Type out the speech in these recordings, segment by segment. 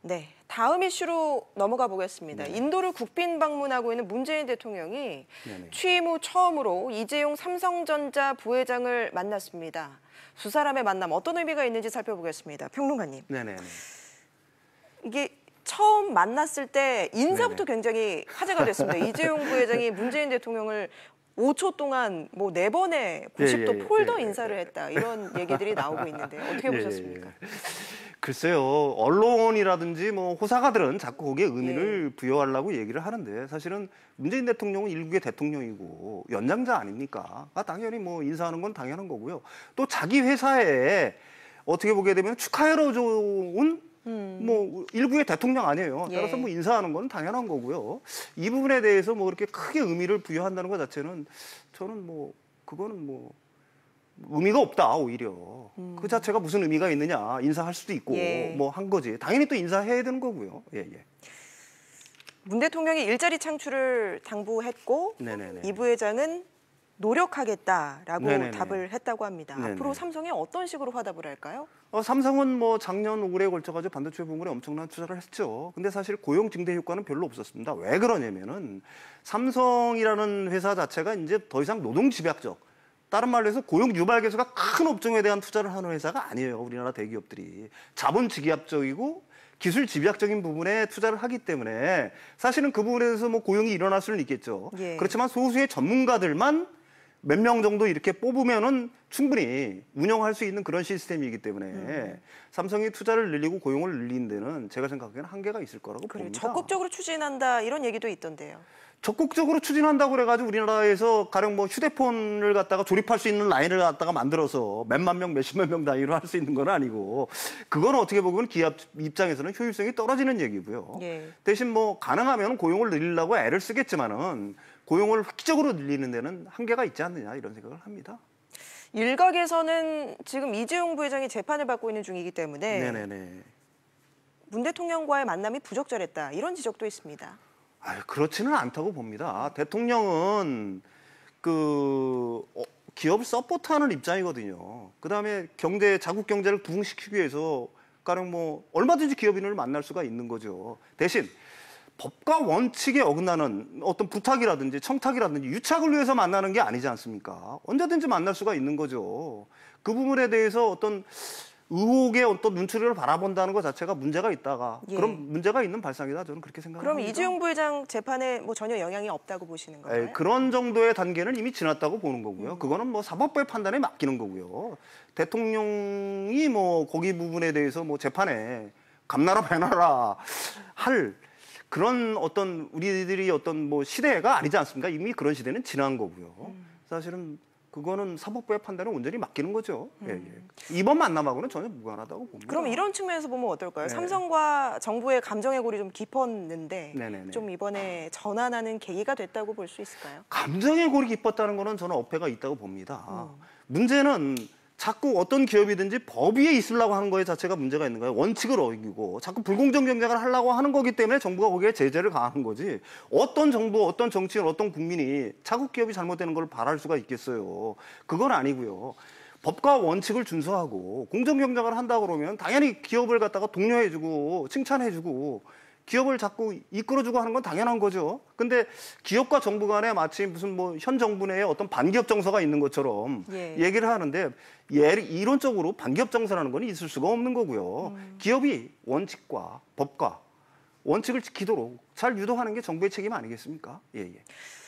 네, 다음 이슈로 넘어가 보겠습니다. 인도를 국빈 방문하고 있는 문재인 대통령이 취임 후 처음으로 이재용 삼성전자 부회장을 만났습니다. 두 사람의 만남 어떤 의미가 있는지 살펴보겠습니다. 평론가님. 네네. 이게 처음 만났을 때 인사부터 굉장히 화제가 됐습니다. 이재용 부회장이 문재인 대통령을 5초 동안 뭐 4번의 90도 폴더 인사를 했다. 이런 얘기들이 나오고 있는데 어떻게 보셨습니까? 글쎄요. 언론이라든지 뭐 호사가들은 자꾸 거기에 의미를 부여하려고 얘기를 하는데 사실은 문재인 대통령은 일국의 대통령이고 연장자 아닙니까? 당연히 뭐 인사하는 건 당연한 거고요. 또 자기 회사에 어떻게 보게 되면 축하해로 좋은 뭐 일국의 대통령 아니에요. 따라서 뭐 인사하는 건 당연한 거고요. 이 부분에 대해서 뭐 그렇게 크게 의미를 부여한다는 것 자체는 저는 뭐 그거는 뭐 의미가 없다 오히려. 그 자체가 무슨 의미가 있느냐. 인사할 수도 있고 뭐 한 거지. 당연히 또 인사해야 되는 거고요. 문 대통령이 일자리 창출을 당부했고 이 부회장은 노력하겠다라고 답을 했다고 합니다. 앞으로 삼성이 어떤 식으로 화답을 할까요? 삼성은 뭐 작년 올해에 걸쳐가지고 반도체 부문에 엄청난 투자를 했죠. 근데 사실 고용 증대 효과는 별로 없었습니다. 왜 그러냐면은 삼성이라는 회사 자체가 이제 더 이상 노동 집약적, 다른 말로 해서 고용 유발 계수가 큰 업종에 대한 투자를 하는 회사가 아니에요. 우리나라 대기업들이. 자본 집약적이고 기술 집약적인 부분에 투자를 하기 때문에 사실은 그 부분에 대해서 뭐 고용이 일어날 수는 있겠죠. 그렇지만 소수의 전문가들만 몇 명 정도 이렇게 뽑으면은 충분히 운영할 수 있는 그런 시스템이기 때문에 삼성이 투자를 늘리고 고용을 늘리는 데는 제가 생각하기에는 한계가 있을 거라고 봅니다. 적극적으로 추진한다 이런 얘기도 있던데요. 적극적으로 추진한다고 그래가지고 우리나라에서 가령 뭐 휴대폰을 갖다가 조립할 수 있는 라인을 갖다가 만들어서 몇만 명, 몇십만 명 단위로 할 수 있는 건 아니고 그건 어떻게 보면 기업 입장에서는 효율성이 떨어지는 얘기고요. 대신 뭐 가능하면 고용을 늘리려고 애를 쓰겠지만은 고용을 획기적으로 늘리는 데는 한계가 있지 않느냐 이런 생각을 합니다. 일각에서는 지금 이재용 부회장이 재판을 받고 있는 중이기 때문에 문 대통령과의 만남이 부적절했다 이런 지적도 있습니다. 그렇지는 않다고 봅니다. 대통령은 기업을 서포트하는 입장이거든요. 그다음에 자국 경제를 부흥시키기 위해서 가령 뭐 얼마든지 기업인을 만날 수가 있는 거죠. 대신 법과 원칙에 어긋나는 어떤 부탁이라든지 청탁이라든지 유착을 위해서 만나는 게 아니지 않습니까? 언제든지 만날 수가 있는 거죠. 그 부분에 대해서 어떤 의혹의 어떤 눈초리를 바라본다는 것 자체가 문제가 있다가 그럼 문제가 있는 발상이다 저는 그렇게 생각합니다. 그럼 이재용 부회장 재판에 뭐 전혀 영향이 없다고 보시는 건가요? 그런 정도의 단계는 이미 지났다고 보는 거고요. 그거는 뭐 사법부의 판단에 맡기는 거고요. 대통령이 뭐 거기 부분에 대해서 뭐 재판에 감나라 배나라 할 그런 어떤 우리들이 어떤 뭐 시대가 아니지 않습니까? 이미 그런 시대는 지난 거고요. 사실은 그거는 사법부의 판단을 온전히 맡기는 거죠. 이번 만남하고는 전혀 무관하다고 봅니다. 그럼 이런 측면에서 보면 어떨까요? 삼성과 정부의 감정의 골이 좀 깊었는데 좀 이번에 전환하는 계기가 됐다고 볼 수 있을까요? 감정의 골이 깊었다는 거는 저는 어폐가 있다고 봅니다. 문제는 자꾸 어떤 기업이든지 법 위에 있으려고 하는 거에 자체가 문제가 있는 거예요. 원칙을 어기고 자꾸 불공정 경쟁을 하려고 하는 거기 때문에 정부가 거기에 제재를 가하는 거지. 어떤 정부, 어떤 정치인, 어떤 국민이 자국 기업이 잘못되는 걸 바랄 수가 있겠어요. 그건 아니고요. 법과 원칙을 준수하고 공정 경쟁을 한다 그러면 당연히 기업을 갖다가 독려해주고 칭찬해주고 기업을 자꾸 이끌어주고 하는 건 당연한 거죠. 근데 기업과 정부 간에 마치 무슨 뭐 현 정부 내에 어떤 반기업 정서가 있는 것처럼 얘기를 하는데 이론적으로 반기업 정서라는 건 있을 수가 없는 거고요. 기업이 원칙과 법과 원칙을 지키도록 잘 유도하는 게 정부의 책임 아니겠습니까?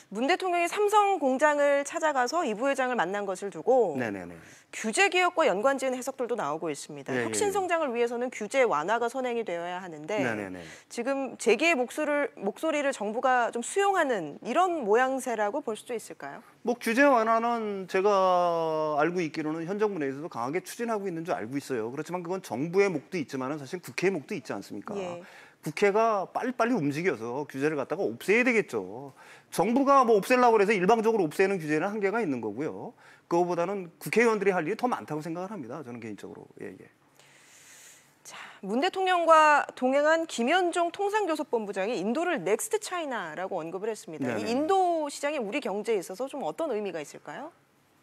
문 대통령이 삼성 공장을 찾아가서 이 부회장을 만난 것을 두고 규제 개혁과 연관지은 해석들도 나오고 있습니다. 혁신 성장을 위해서는 규제 완화가 선행이 되어야 하는데 지금 재계의 목소리를 정부가 좀 수용하는 이런 모양새라고 볼 수도 있을까요? 뭐 규제 완화는 제가 알고 있기로는 현 정부 내에서도 강하게 추진하고 있는 줄 알고 있어요. 그렇지만 그건 정부의 목도 있지만 사실 국회의 목도 있지 않습니까? 국회가 빨리빨리 움직여서 규제를 갖다가 없애야 되겠죠. 정부가 뭐 없애려고 해서 일방적으로 없애는 규제는 한계가 있는 거고요. 그거보다는 국회의원들이 할 일이 더 많다고 생각을 합니다. 저는 개인적으로. 자, 문 대통령과 동행한 김현종 통상교섭본부장이 인도를 넥스트 차이나라고 언급을 했습니다. 이 인도 시장이 우리 경제에 있어서 좀 어떤 의미가 있을까요?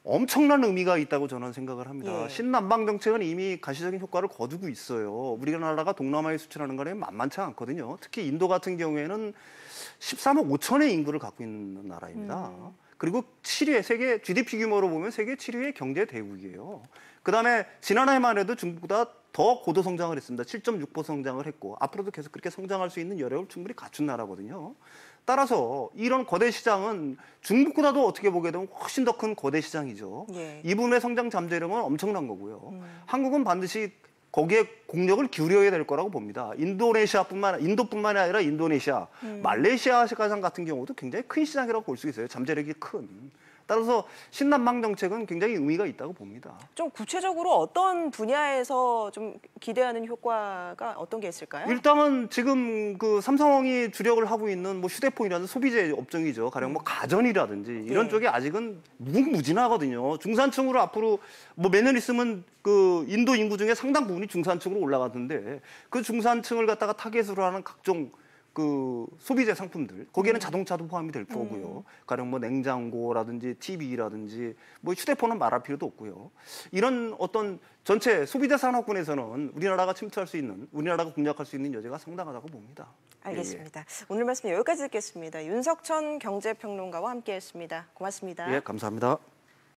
엄청난 의미가 있다고 저는 생각을 합니다. 예. 신남방 정책은 이미 가시적인 효과를 거두고 있어요. 우리나라가 동남아에 수출하는 거는 만만치 않거든요. 특히 인도 같은 경우에는 13억 5천의 인구를 갖고 있는 나라입니다. 그리고 7위, 세계 GDP 규모로 보면 세계 7위의 경제 대국이에요. 그다음에 지난해만 해도 중국보다 더 고도 성장을 했습니다. 7.6% 성장을 했고 앞으로도 계속 그렇게 성장할 수 있는 여력을 충분히 갖춘 나라거든요. 따라서 이런 거대 시장은 중국보다도 어떻게 보게 되면 훨씬 더 큰 거대 시장이죠. 예. 이 부분의 성장 잠재력은 엄청난 거고요. 한국은 반드시 거기에 공력을 기울여야 될 거라고 봅니다. 인도뿐만 아니라 인도네시아, 말레이시아 시장 같은 경우도 굉장히 큰 시장이라고 볼 수 있어요. 잠재력이 큰. 따라서 신남방 정책은 굉장히 의미가 있다고 봅니다. 좀 구체적으로 어떤 분야에서 좀 기대하는 효과가 어떤 게 있을까요? 일단은 지금 그 삼성이 주력을 하고 있는 뭐 휴대폰이라든 소비재 업종이죠. 가령 뭐 가전이라든지 이런 쪽이 아직은 무궁무진하거든요. 중산층으로 앞으로 뭐 몇 년 있으면 그 인도 인구 중에 상당 부분이 중산층으로 올라가던데 그 중산층을 갖다가 타겟으로 하는 각종 그 소비재 상품들 거기에는 자동차도 포함이 될 거고요. 가령 뭐 냉장고라든지 TV라든지 뭐 휴대폰은 말할 필요도 없고요. 이런 어떤 전체 소비재 산업군에서는 우리나라가 침투할 수 있는, 우리나라가 공략할 수 있는 여지가 상당하다고 봅니다. 알겠습니다. 예. 오늘 말씀 여기까지 듣겠습니다. 윤석천 경제평론가와 함께했습니다. 고맙습니다. 예, 감사합니다.